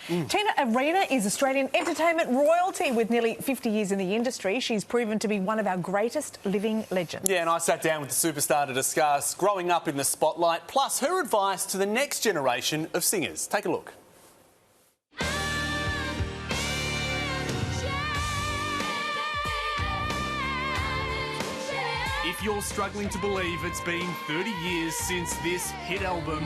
Tina Arena is Australian entertainment royalty with nearly 50 years in the industry. She's proven to be one of our greatest living legends. Yeah, and I sat down with the superstar to discuss growing up in the spotlight, plus her advice to the next generation of singers. Take a look. If you're struggling to believe it's been 30 years since this hit album,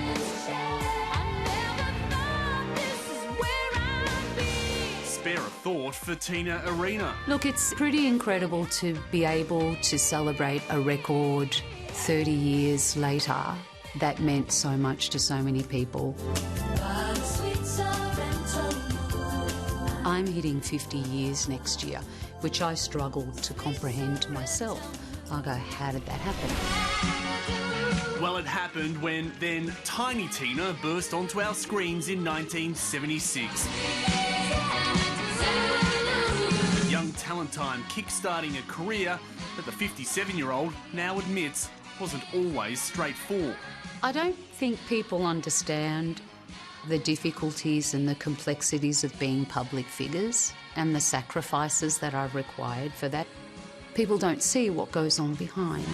spare a thought for Tina Arena. Look, it's pretty incredible to be able to celebrate a record 30 years later that meant so much to so many people. I'm hitting 50 years next year, which I struggled to comprehend myself. I go, how did that happen? Well, it happened when then Tiny Tina burst onto our screens in 1976. Young talent time kick-starting a career that the 57-year-old now admits wasn't always straightforward. I don't think people understand the difficulties and the complexities of being public figures and the sacrifices that are required for that. People don't see what goes on behind.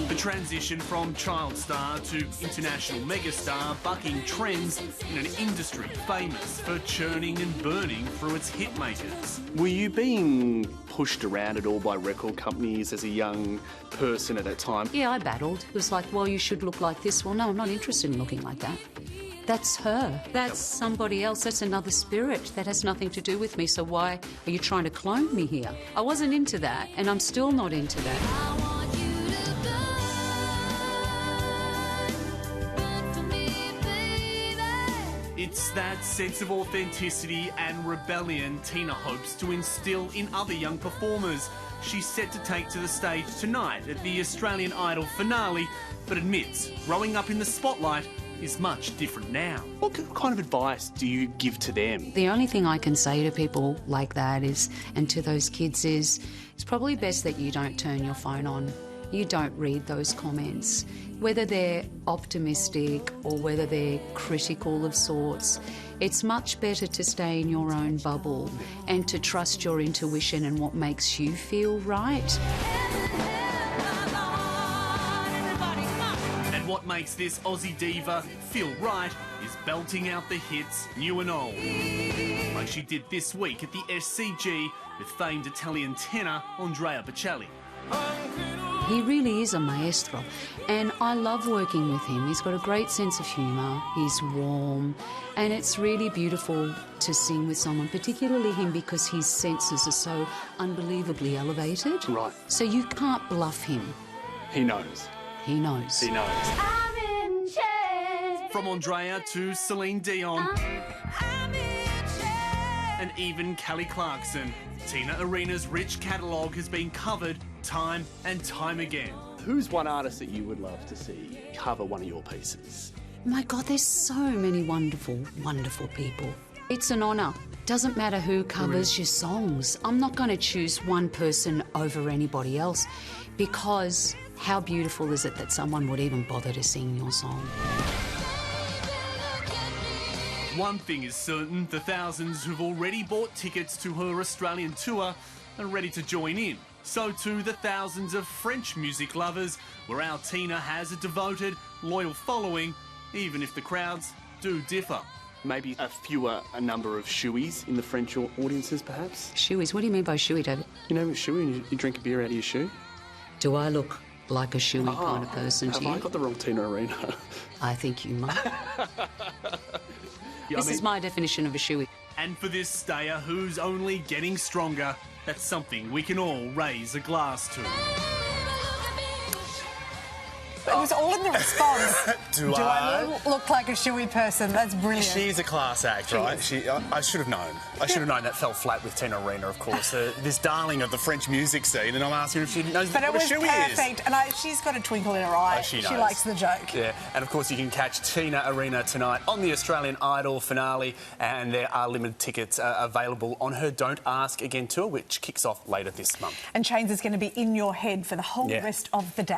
The transition from child star to international megastar bucking trends in an industry famous for churning and burning through its hitmakers. Were you being pushed around at all by record companies as a young person at that time? Yeah, I battled. It was like, well, you should look like this. Well, no, I'm not interested in looking like that. That's her. That's somebody else. That's another spirit. That has nothing to do with me. So why are you trying to clone me here? I wasn't into that, and I'm still not into that. It's that sense of authenticity and rebellion Tina hopes to instill in other young performers. She's set to take to the stage tonight at the Australian Idol finale, but admits growing up in the spotlight is much different now. What kind of advice do you give to them? The only thing I can say to people like that is, and to those kids is, it's probably best that you don't turn your phone on. You don't read those comments. Whether they're optimistic or whether they're critical of sorts, it's much better to stay in your own bubble and to trust your intuition and what makes you feel right. And what makes this Aussie diva feel right is belting out the hits new and old. Like she did this week at the SCG with famed Italian tenor Andrea Bocelli. He really is a maestro, and I love working with him. He's got a great sense of humour, he's warm, and it's really beautiful to sing with someone, particularly him, because his senses are so unbelievably elevated. Right. So you can't bluff him. He knows. He knows. He knows. From Andrea to Celine Dion and even Kelly Clarkson, Tina Arena's rich catalogue has been covered time and time again. Who's one artist that you would love to see cover one of your pieces? My God, there's so many wonderful, wonderful people. It's an honour. Doesn't matter who covers your songs. I'm not going to choose one person over anybody else, because how beautiful is it that someone would even bother to sing your song? One thing is certain, the thousands who've already bought tickets to her Australian tour are ready to join in. So too the thousands of French music lovers, where our Tina has a devoted, loyal following, even if the crowds do differ. Maybe a number of shoeies in the French audiences, perhaps? Shoeies? What do you mean by shoey, David? You know a shoey and you drink a beer out of your shoe? Do I look like a shoey kind of person to you? Have I got the wrong Tina Arena? I think you might. This is my definition of a shoey. And for this stayer who's only getting stronger, that's something we can all raise a glass to. It was all in the response. Do I look like a shoey person? That's brilliant. She's a class act, right? I should have known. I should have known. That fell flat with Tina Arena, of course. This darling of the French music scene, and I'm asking her if she knows what a shoey is. But it was perfect, and she's got a twinkle in her eye. She knows. She likes the joke. Yeah, and of course you can catch Tina Arena tonight on the Australian Idol finale, and there are limited tickets available on her Don't Ask Again tour, which kicks off later this month. And Chains is going to be in your head for the whole rest of the day.